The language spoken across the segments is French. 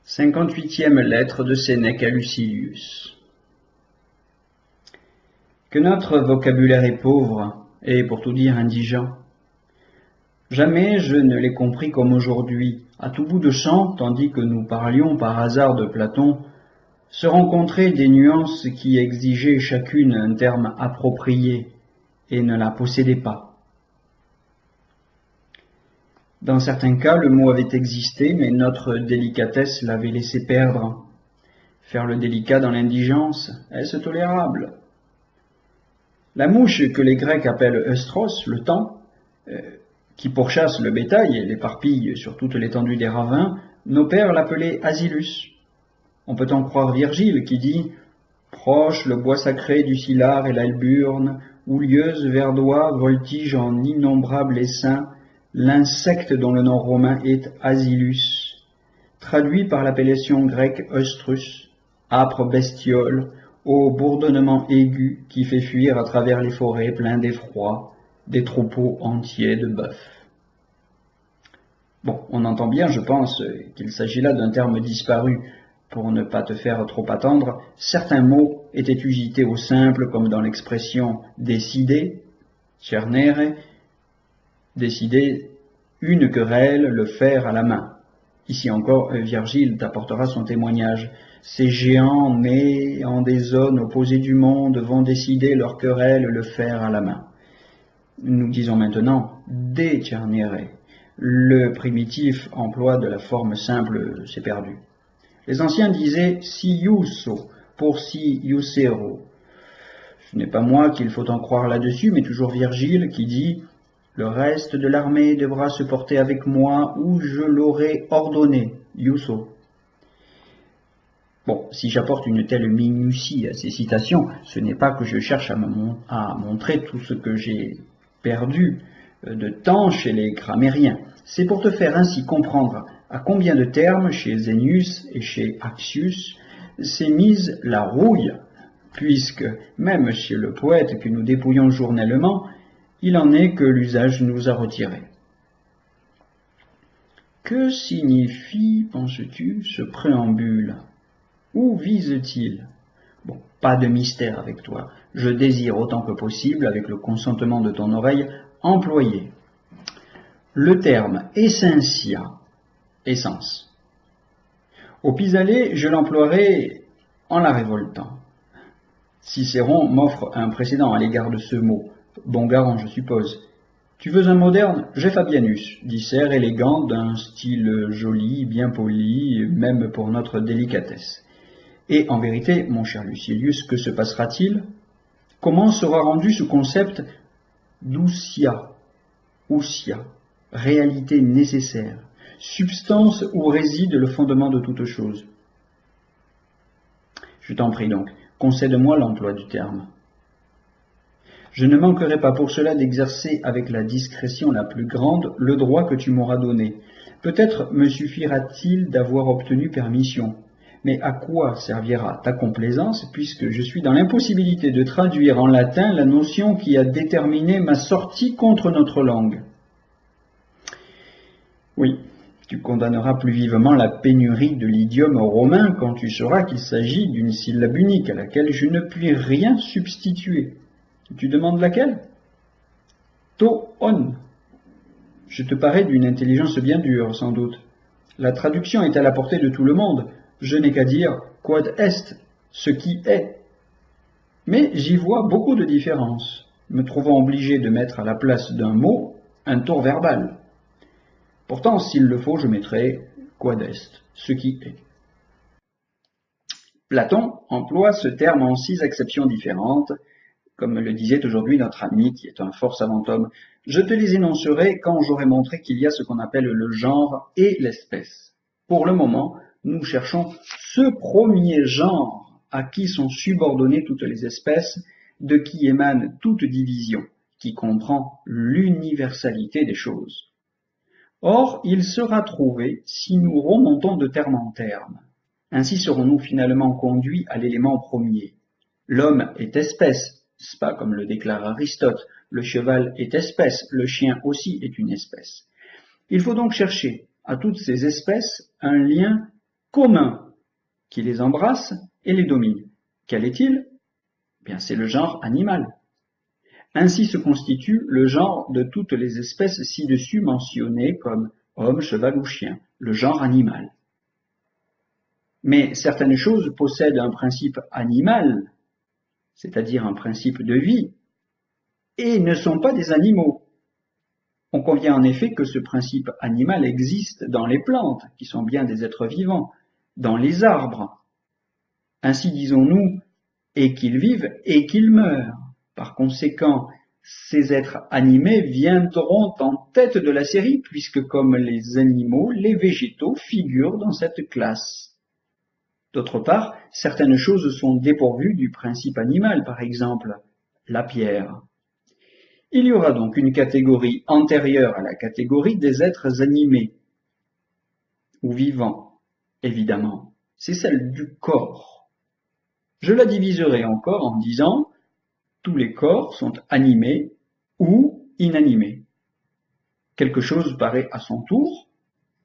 58e lettre de Sénèque à Lucilius. Que notre vocabulaire est pauvre et, pour tout dire, indigent. Jamais je ne l'ai compris comme aujourd'hui, à tout bout de champ, tandis que nous parlions par hasard de Platon, se rencontraient des nuances qui exigeaient chacune un terme approprié et ne la possédaient pas. Dans certains cas, le mot avait existé, mais notre délicatesse l'avait laissé perdre. Faire le délicat dans l'indigence, est-ce tolérable? La mouche que les Grecs appellent Eustros, le temps, qui pourchasse le bétail et l'éparpille sur toute l'étendue des ravins, nos pères l'appelaient Asilus. On peut en croire Virgile qui dit « Proche le bois sacré du Scyllare et l'Alburne, où lieuse verdoie voltige en innombrables essaims, l'insecte dont le nom romain est Asilus, traduit par l'appellation grecque Eustrus, âpre bestiole, au bourdonnement aigu qui fait fuir à travers les forêts pleins d'effroi des troupeaux entiers de bœufs. » Bon, on entend bien, je pense, qu'il s'agit là d'un terme disparu. Pour ne pas te faire trop attendre, certains mots étaient usités au simple, comme dans l'expression « décider », « cernere », décider une querelle, le faire à la main. Ici encore, Virgile t'apportera son témoignage. Ces géants nés en des zones opposées du monde vont décider leur querelle, le faire à la main. Nous disons maintenant décernere. Le primitif emploi de la forme simple s'est perdu. Les anciens disaient si iusso pour si iussero. Ce n'est pas moi qu'il faut en croire là-dessus, mais toujours Virgile qui dit « Le reste de l'armée devra se porter avec moi ou je l'aurai ordonné, iusso ». Bon, si j'apporte une telle minutie à ces citations, ce n'est pas que je cherche à montrer tout ce que j'ai perdu de temps chez les grammairiens. C'est pour te faire ainsi comprendre à combien de termes chez Zenius et chez Accius s'est mise la rouille, puisque même chez le poète que nous dépouillons journellement, il en est que l'usage nous a retirés. Que signifie, penses-tu, ce préambule? Où vise-t-il? Bon, pas de mystère avec toi. Je désire autant que possible, avec le consentement de ton oreille, employer le terme essentia, essence. Au pis-aller, je l'emploierai en la révoltant. Cicéron m'offre un précédent à l'égard de ce mot. Bon garant, je suppose. Tu veux un moderne? J'ai Fabianus, dissert élégant, d'un style joli, bien poli, même pour notre délicatesse. Et en vérité, mon cher Lucilius, que se passera-t-il? Comment sera rendu ce concept d'ousia, réalité nécessaire, substance où réside le fondement de toute chose? Je t'en prie donc, concède-moi l'emploi du terme. Je ne manquerai pas pour cela d'exercer avec la discrétion la plus grande le droit que tu m'auras donné. Peut-être me suffira-t-il d'avoir obtenu permission. Mais à quoi servira ta complaisance, puisque je suis dans l'impossibilité de traduire en latin la notion qui a déterminé ma sortie contre notre langue? Oui, tu condamneras plus vivement la pénurie de l'idiome romain quand tu sauras qu'il s'agit d'une syllabe unique à laquelle je ne puis rien substituer. Tu demandes laquelle? To-on. Je te parais d'une intelligence bien dure, sans doute. La traduction est à la portée de tout le monde. Je n'ai qu'à dire quod est, ce qui est. Mais j'y vois beaucoup de différences, me trouvant obligé de mettre à la place d'un mot un tour verbal. Pourtant, s'il le faut, je mettrai quod est, ce qui est. Platon emploie ce terme en 6 acceptions différentes, comme le disait aujourd'hui notre ami qui est un fort savant homme. Je te les énoncerai quand j'aurai montré qu'il y a ce qu'on appelle le genre et l'espèce. Pour le moment, nous cherchons ce premier genre à qui sont subordonnées toutes les espèces, de qui émane toute division, qui comprend l'universalité des choses. Or, il sera trouvé si nous remontons de terme en terme. Ainsi serons-nous finalement conduits à l'élément premier. L'homme est espèce, n'est-ce pas, comme le déclare Aristote, le cheval est espèce, le chien aussi est une espèce. Il faut donc chercher à toutes ces espèces un lien commun qui les embrasse et les domine. Quel est-il? Bien, c'est le genre animal. Ainsi se constitue le genre de toutes les espèces ci-dessus mentionnées comme homme, cheval ou chien, le genre animal. Mais certaines choses possèdent un principe animal, c'est-à-dire un principe de vie, et ne sont pas des animaux. On convient en effet que ce principe animal existe dans les plantes, qui sont bien des êtres vivants, dans les arbres. Ainsi disons-nous, et qu'ils vivent et qu'ils meurent. Par conséquent, ces êtres animés viendront en tête de la série, puisque comme les animaux, les végétaux figurent dans cette classe. D'autre part, certaines choses sont dépourvues du principe animal, par exemple la pierre. Il y aura donc une catégorie antérieure à la catégorie des êtres animés ou vivants, évidemment. C'est celle du corps. Je la diviserai encore en disant tous les corps sont animés ou inanimés. Quelque chose paraît à son tour,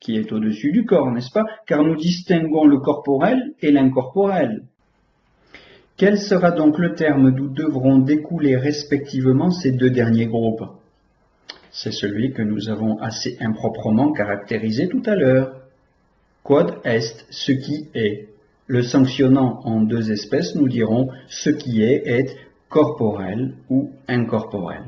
qui est au-dessus du corps, n'est-ce pas? Car nous distinguons le corporel et l'incorporel. Quel sera donc le terme d'où devront découler respectivement ces deux derniers groupes? C'est celui que nous avons assez improprement caractérisé tout à l'heure. Quod est, ce qui est. Le sanctionnant en deux espèces, nous dirons ce qui est corporel ou incorporel.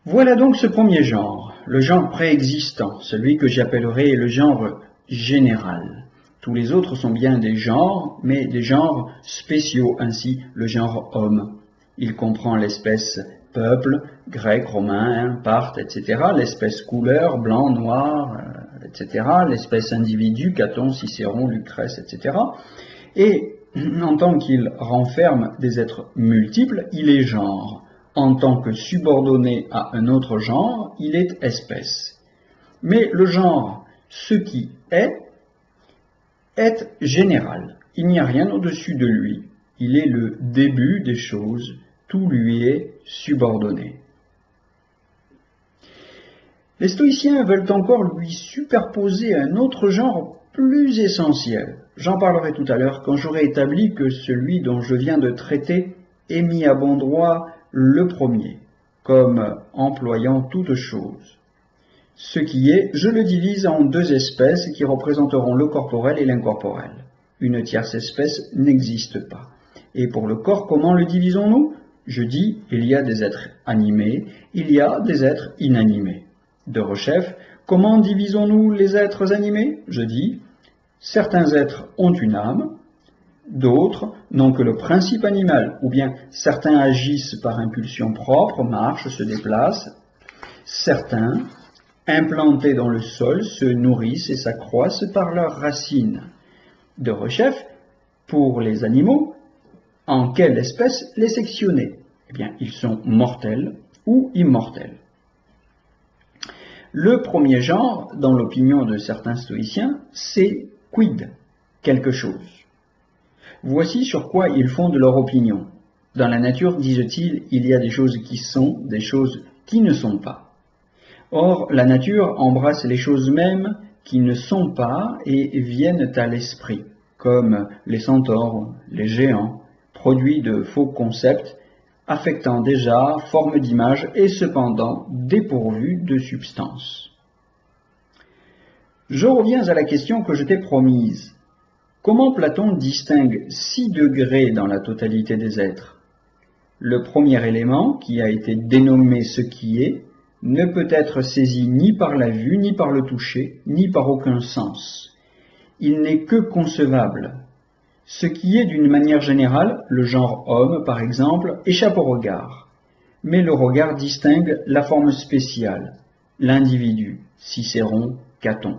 Voilà donc ce premier genre, le genre préexistant, celui que j'appellerai le genre général. Tous les autres sont bien des genres, mais des genres spéciaux, ainsi le genre homme. Il comprend l'espèce peuple, grec, romain, parthe, etc., l'espèce couleur, blanc, noir, etc., l'espèce individu, Caton, Cicéron, Lucrèce, etc. Et en tant qu'il renferme des êtres multiples, il est genre. En tant que subordonné à un autre genre, il est espèce. Mais le genre, ce qui est général. Il n'y a rien au-dessus de lui. Il est le début des choses. Tout lui est subordonné. Les stoïciens veulent encore lui superposer un autre genre plus essentiel. J'en parlerai tout à l'heure quand j'aurai établi que celui dont je viens de traiter est mis à bon droit le premier, comme employant toute chose. Ce qui est, je le divise en deux espèces qui représenteront le corporel et l'incorporel. Une tierce espèce n'existe pas. Et pour le corps, comment le divisons-nous? Je dis, il y a des êtres animés, il y a des êtres inanimés. De rechef, comment divisons-nous les êtres animés? Je dis, certains êtres ont une âme, d'autres n'ont que le principe animal, ou bien certains agissent par impulsion propre, marchent, se déplacent, certains, implantés dans le sol, se nourrissent et s'accroissent par leurs racines. De rechef, pour les animaux, en quelle espèce les sectionner? Eh bien, ils sont mortels ou immortels. Le premier genre, dans l'opinion de certains stoïciens, c'est quid, quelque chose. Voici sur quoi ils fondent leur opinion. Dans la nature, disent-ils, il y a des choses qui sont, des choses qui ne sont pas. Or, la nature embrasse les choses mêmes qui ne sont pas et viennent à l'esprit, comme les centaures, les géants, produits de faux concepts, affectant déjà forme d'image et cependant dépourvus de substance. Je reviens à la question que je t'ai promise. Comment Platon distingue 6 degrés dans la totalité des êtres? Le premier élément, qui a été dénommé ce qui est, ne peut être saisi ni par la vue, ni par le toucher, ni par aucun sens. Il n'est que concevable. Ce qui est d'une manière générale, le genre homme par exemple, échappe au regard. Mais le regard distingue la forme spéciale, l'individu, Cicéron, Caton.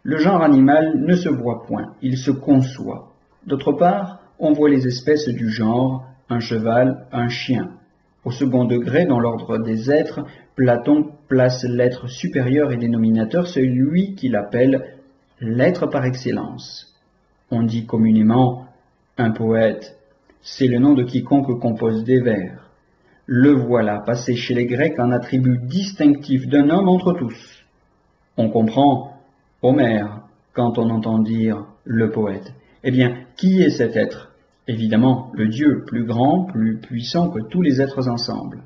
Le genre animal ne se voit point, il se conçoit. D'autre part, on voit les espèces du genre, un cheval, un chien. Au second degré, dans l'ordre des êtres, Platon place l'être supérieur et dénominateur, celui qu'il appelle l'être par excellence. On dit communément un poète, c'est le nom de quiconque compose des vers. Le voilà passé chez les Grecs en attribut distinctif d'un homme entre tous. On comprend Homère, quand on entend dire le poète. Eh bien, qui est cet être? Évidemment, le Dieu, plus grand, plus puissant que tous les êtres ensemble.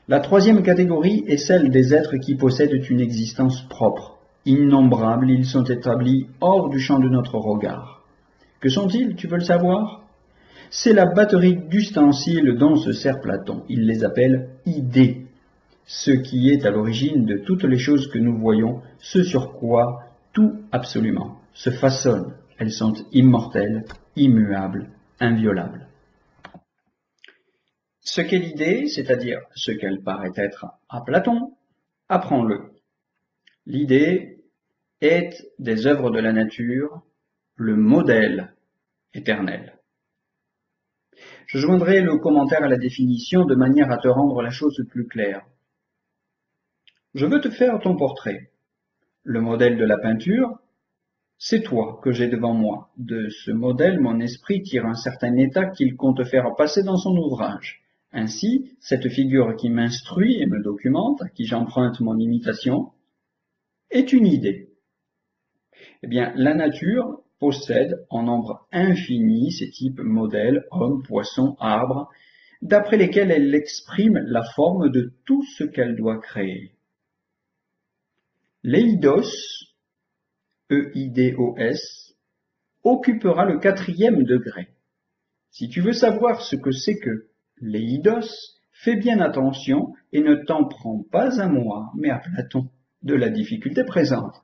La troisième catégorie est celle des êtres qui possèdent une existence propre. Innombrables, ils sont établis hors du champ de notre regard. Que sont-ils, tu veux le savoir? C'est la batterie d'ustensiles dont se sert Platon. Il les appelle idées, ce qui est à l'origine de toutes les choses que nous voyons, ce sur quoi tout absolument se façonne. Elles sont immortelles, immuables, inviolables. Ce qu'est l'idée, c'est-à-dire ce qu'elle paraît être à Platon, apprends-le. L'idée est des œuvres de la nature, le modèle éternel. Je joindrai le commentaire à la définition de manière à te rendre la chose plus claire. Je veux te faire ton portrait. Le modèle de la peinture, c'est toi que j'ai devant moi. De ce modèle, mon esprit tire un certain état qu'il compte faire passer dans son ouvrage. Ainsi, cette figure qui m'instruit et me documente, à qui j'emprunte mon imitation, est une idée. Eh bien, la nature possède en nombre infini ces types modèles, hommes, poissons, arbres, d'après lesquels elle exprime la forme de tout ce qu'elle doit créer. L'Eidos, E-I-D-O-S, occupera le 4e degré. Si tu veux savoir ce que c'est que l'Eidos, fais bien attention et ne t'en prends pas à moi, mais à Platon, de la difficulté présente.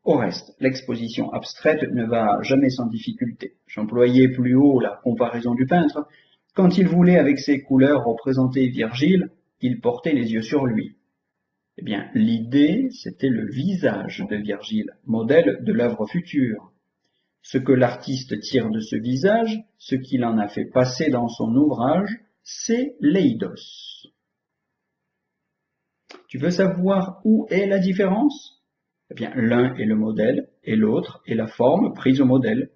Au reste, l'exposition abstraite ne va jamais sans difficulté. J'employais plus haut la comparaison du peintre. Quand il voulait avec ses couleurs représenter Virgile, il portait les yeux sur lui. Eh bien, l'idée, c'était le visage de Virgile, modèle de l'œuvre future. Ce que l'artiste tire de ce visage, ce qu'il en a fait passer dans son ouvrage, c'est l'eidos. Tu veux savoir où est la différence? Eh bien, l'un est le modèle et l'autre est la forme prise au modèle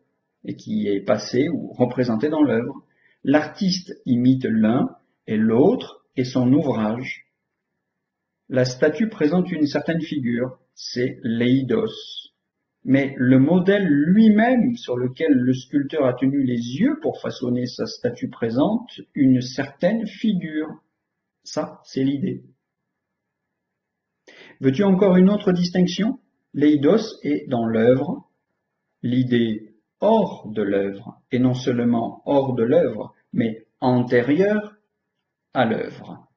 et qui est passée ou représentée dans l'œuvre. L'artiste imite l'un et l'autre est son ouvrage. La statue présente une certaine figure, c'est l'eidos. Mais le modèle lui-même sur lequel le sculpteur a tenu les yeux pour façonner sa statue présente une certaine figure. Ça, c'est l'idée. Veux-tu encore une autre distinction? L'eidos est dans l'œuvre, l'idée hors de l'œuvre, et non seulement hors de l'œuvre, mais antérieure à l'œuvre.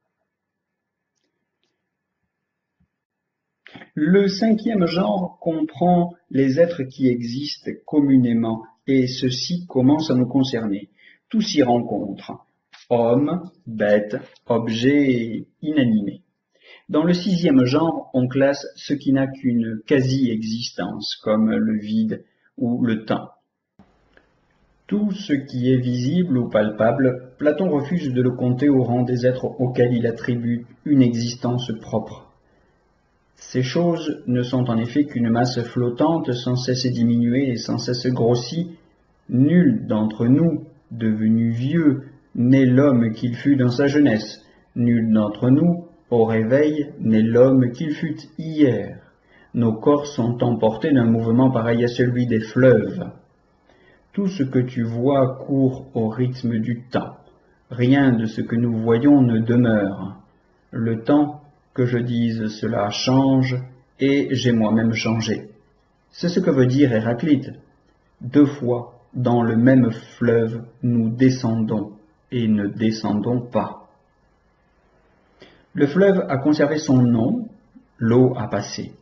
Le 5e genre comprend les êtres qui existent communément, et ceux-ci commencent à nous concerner. Tout s'y rencontre, hommes, bêtes, objets inanimés. Dans le 6e genre, on classe ce qui n'a qu'une quasi-existence, comme le vide ou le temps. Tout ce qui est visible ou palpable, Platon refuse de le compter au rang des êtres auxquels il attribue une existence propre. Ces choses ne sont en effet qu'une masse flottante sans cesse diminuée et sans cesse grossie. Nul d'entre nous, devenu vieux, n'est l'homme qu'il fut dans sa jeunesse. Nul d'entre nous, au réveil, n'est l'homme qu'il fut hier. Nos corps sont emportés d'un mouvement pareil à celui des fleuves. Tout ce que tu vois court au rythme du temps. Rien de ce que nous voyons ne demeure. Le temps, que je dise cela, change, et j'ai moi-même changé. C'est ce que veut dire Héraclite. 2 fois, dans le même fleuve, nous descendons et ne descendons pas. Le fleuve a conservé son nom, l'eau a passé.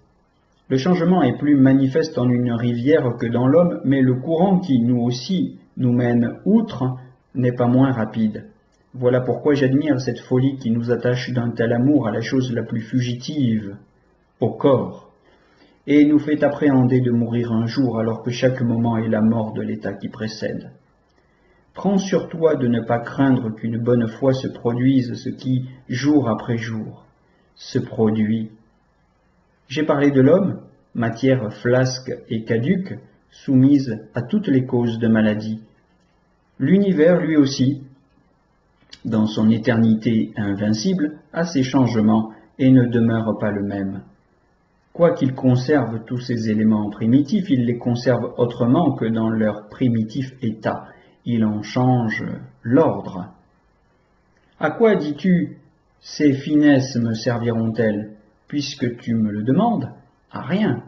Le changement est plus manifeste en une rivière que dans l'homme, mais le courant qui, nous aussi, nous mène outre, n'est pas moins rapide. Voilà pourquoi j'admire cette folie qui nous attache d'un tel amour à la chose la plus fugitive, au corps, et nous fait appréhender de mourir un jour alors que chaque moment est la mort de l'état qui précède. Prends sur toi de ne pas craindre qu'une bonne fois se produise ce qui, jour après jour, se produit. J'ai parlé de l'homme, matière flasque et caduque, soumise à toutes les causes de maladie. L'univers, lui aussi, dans son éternité invincible, a ses changements et ne demeure pas le même. Quoiqu'il conserve tous ces éléments primitifs, il les conserve autrement que dans leur primitif état. Il en change l'ordre. À quoi, dis-tu, ces finesses me serviront-elles, puisque tu me le demandes? À rien.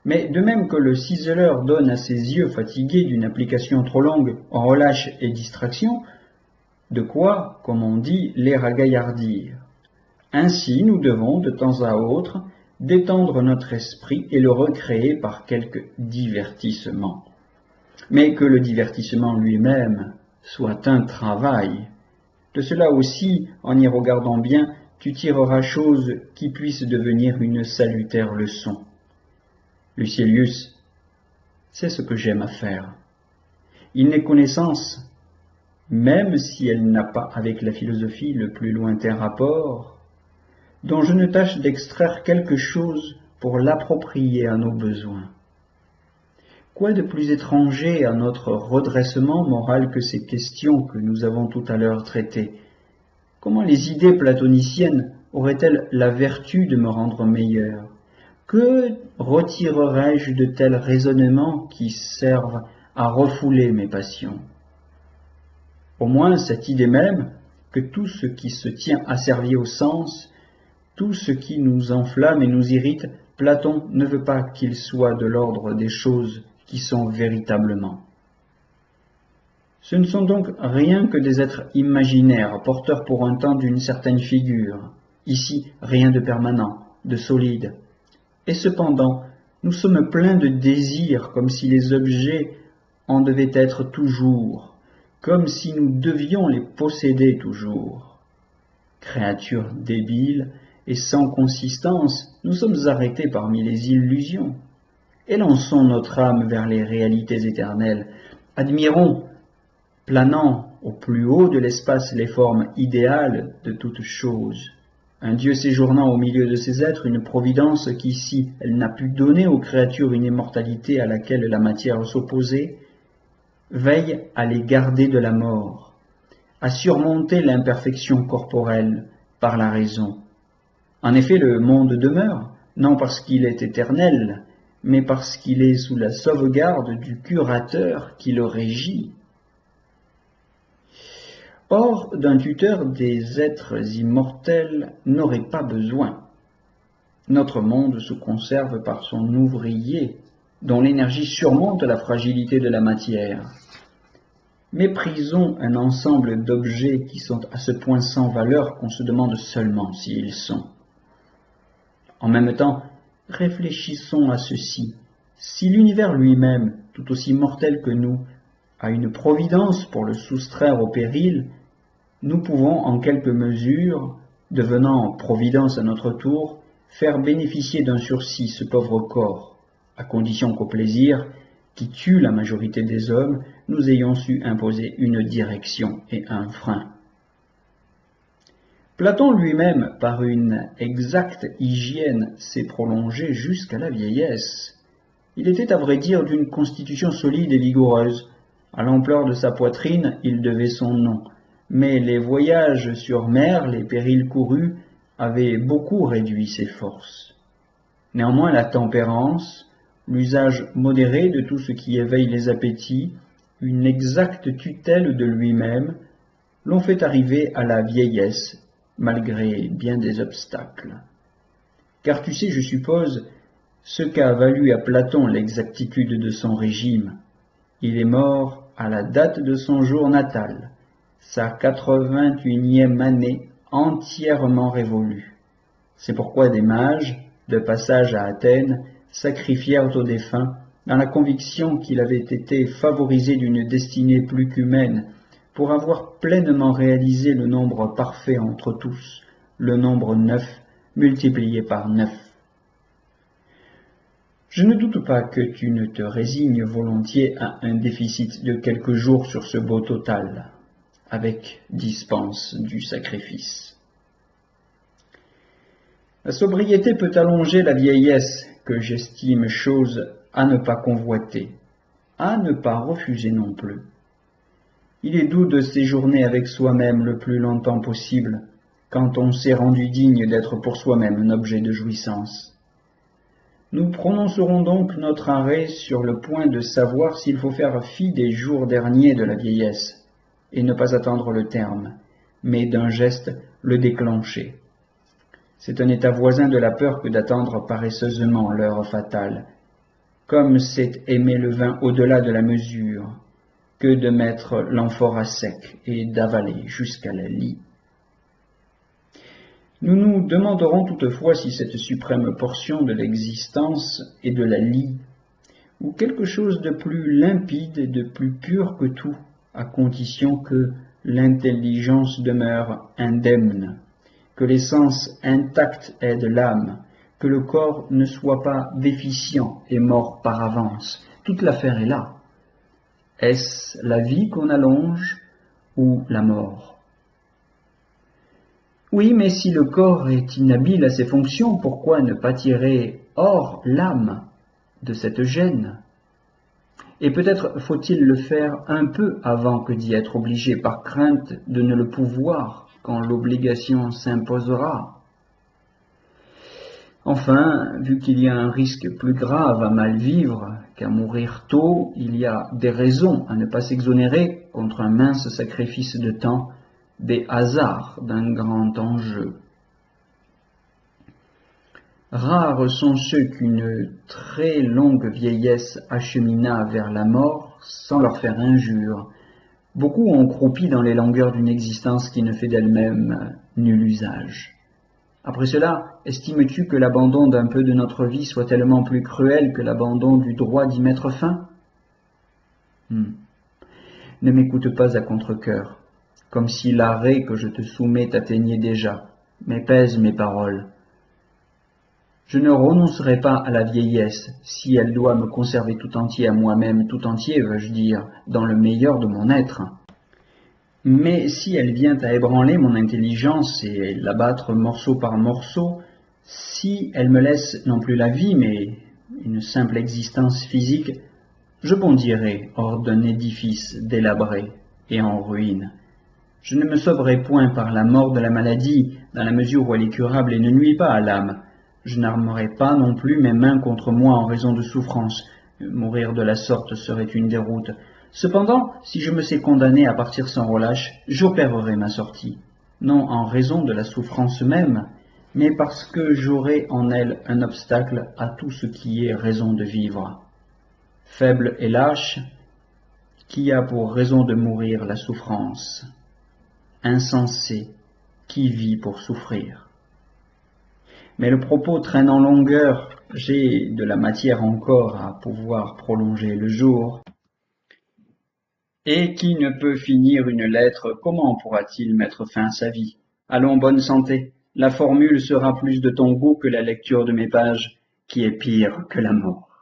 Mais de même que le ciseleur donne à ses yeux fatigués d'une application trop longue relâche et distraction, de quoi, comme on dit, les ragaillardir. Ainsi, nous devons, de temps à autre, détendre notre esprit et le recréer par quelque divertissement. Mais que le divertissement lui-même soit un travail. De cela aussi, en y regardant bien, tu tireras chose qui puisse devenir une salutaire leçon. Lucilius, c'est ce que j'aime à faire. Il n'est connaissance, même si elle n'a pas avec la philosophie le plus lointain rapport, dont je ne tâche d'extraire quelque chose pour l'approprier à nos besoins. Quoi de plus étranger à notre redressement moral que ces questions que nous avons tout à l'heure traitées? Comment les idées platoniciennes auraient-elles la vertu de me rendre meilleur? Que retirerais-je de tels raisonnements qui servent à refouler mes passions? Au moins cette idée même que tout ce qui se tient asservi au sens, tout ce qui nous enflamme et nous irrite, Platon ne veut pas qu'il soit de l'ordre des choses qui sont véritablement. Ce ne sont donc rien que des êtres imaginaires, porteurs pour un temps d'une certaine figure. Ici, rien de permanent, de solide. Et cependant, nous sommes pleins de désirs, comme si les objets en devaient être toujours, comme si nous devions les posséder toujours. Créatures débiles et sans consistance, nous sommes arrêtés parmi les illusions. Élançons notre âme vers les réalités éternelles. Admirons, planant au plus haut de l'espace les formes idéales de toutes choses. Un Dieu séjournant au milieu de ces êtres, une providence qui, si elle n'a pu donner aux créatures une immortalité à laquelle la matière s'opposait, veille à les garder de la mort, à surmonter l'imperfection corporelle par la raison. En effet, le monde demeure, non parce qu'il est éternel, mais parce qu'il est sous la sauvegarde du curateur qui le régit. Or, d'un tuteur, des êtres immortels n'auraient pas besoin. Notre monde se conserve par son ouvrier, dont l'énergie surmonte la fragilité de la matière. Méprisons un ensemble d'objets qui sont à ce point sans valeur qu'on se demande seulement s'ils sont. En même temps, réfléchissons à ceci. Si l'univers lui-même, tout aussi mortel que nous, a une providence pour le soustraire au péril, nous pouvons en quelque mesure, devenant providence à notre tour, faire bénéficier d'un sursis ce pauvre corps, à condition qu'au plaisir, qui tue la majorité des hommes, nous ayons su imposer une direction et un frein. Platon lui-même, par une exacte hygiène, s'est prolongé jusqu'à la vieillesse. Il était à vrai dire d'une constitution solide et vigoureuse. À l'ampleur de sa poitrine, il devait son nom. Mais les voyages sur mer, les périls courus, avaient beaucoup réduit ses forces. Néanmoins, la tempérance, l'usage modéré de tout ce qui éveille les appétits, une exacte tutelle de lui-même, l'ont fait arriver à la vieillesse, malgré bien des obstacles. Car tu sais, je suppose, ce qu'a valu à Platon l'exactitude de son régime. Il est mort à la date de son jour natal, sa 81e année entièrement révolue. C'est pourquoi des mages, de passage à Athènes, sacrifièrent au défunt, dans la conviction qu'il avait été favorisé d'une destinée plus qu'humaine, pour avoir pleinement réalisé le nombre parfait entre tous, le nombre 9 multiplié par 9. Je ne doute pas que tu ne te résignes volontiers à un déficit de quelques jours sur ce beau total, avec dispense du sacrifice. La sobriété peut allonger la vieillesse, que j'estime chose à ne pas convoiter, à ne pas refuser non plus. Il est doux de séjourner avec soi-même le plus longtemps possible, quand on s'est rendu digne d'être pour soi-même un objet de jouissance. Nous prononcerons donc notre arrêt sur le point de savoir s'il faut faire fi des jours derniers de la vieillesse, et ne pas attendre le terme, mais d'un geste le déclencher. C'est un état voisin de la peur que d'attendre paresseusement l'heure fatale, comme c'est aimer le vin au-delà de la mesure, que de mettre l'amphore à sec et d'avaler jusqu'à la lie. Nous nous demanderons toutefois si cette suprême portion de l'existence est de la lie, ou quelque chose de plus limpide et de plus pur que tout, à condition que l'intelligence demeure indemne, que les sens intacts aident l'âme, que le corps ne soit pas déficient et mort par avance. Toute l'affaire est là. Est-ce la vie qu'on allonge ou la mort? Oui, mais si le corps est inhabile à ses fonctions, pourquoi ne pas tirer hors l'âme de cette gêne? Et peut-être faut-il le faire un peu avant que d'y être obligé, par crainte de ne le pouvoir quand l'obligation s'imposera. Enfin, vu qu'il y a un risque plus grave à mal vivre qu'à mourir tôt, il y a des raisons à ne pas s'exonérer contre un mince sacrifice de temps, des hasards d'un grand enjeu. Rares sont ceux qu'une très longue vieillesse achemina vers la mort sans leur faire injure. Beaucoup ont croupi dans les langueurs d'une existence qui ne fait d'elle-même nul usage. Après cela, estimes-tu que l'abandon d'un peu de notre vie soit tellement plus cruel que l'abandon du droit d'y mettre fin? Ne m'écoute pas à contre-cœur, comme si l'arrêt que je te soumets t'atteignait déjà, mais pèse mes paroles. Je ne renoncerai pas à la vieillesse si elle doit me conserver tout entier à moi-même, tout entier, veux-je dire, dans le meilleur de mon être. Mais si elle vient à ébranler mon intelligence et l'abattre morceau par morceau, si elle me laisse non plus la vie, mais une simple existence physique, je bondirai hors d'un édifice délabré et en ruine. Je ne me sauverai point par la mort de la maladie, dans la mesure où elle est curable et ne nuit pas à l'âme. Je n'armerai pas non plus mes mains contre moi en raison de souffrance. Mourir de la sorte serait une déroute. Cependant, si je me sais condamné à partir sans relâche, j'opérerai ma sortie, non en raison de la souffrance même, mais parce que j'aurai en elle un obstacle à tout ce qui est raison de vivre. Faible et lâche, qui a pour raison de mourir la souffrance? Insensé, qui vit pour souffrir? Mais le propos traîne en longueur, j'ai de la matière encore à pouvoir prolonger le jour. Et qui ne peut finir une lettre, comment pourra-t-il mettre fin à sa vie? Allons, bonne santé. La formule sera plus de ton goût que la lecture de mes pages, qui est pire que la mort.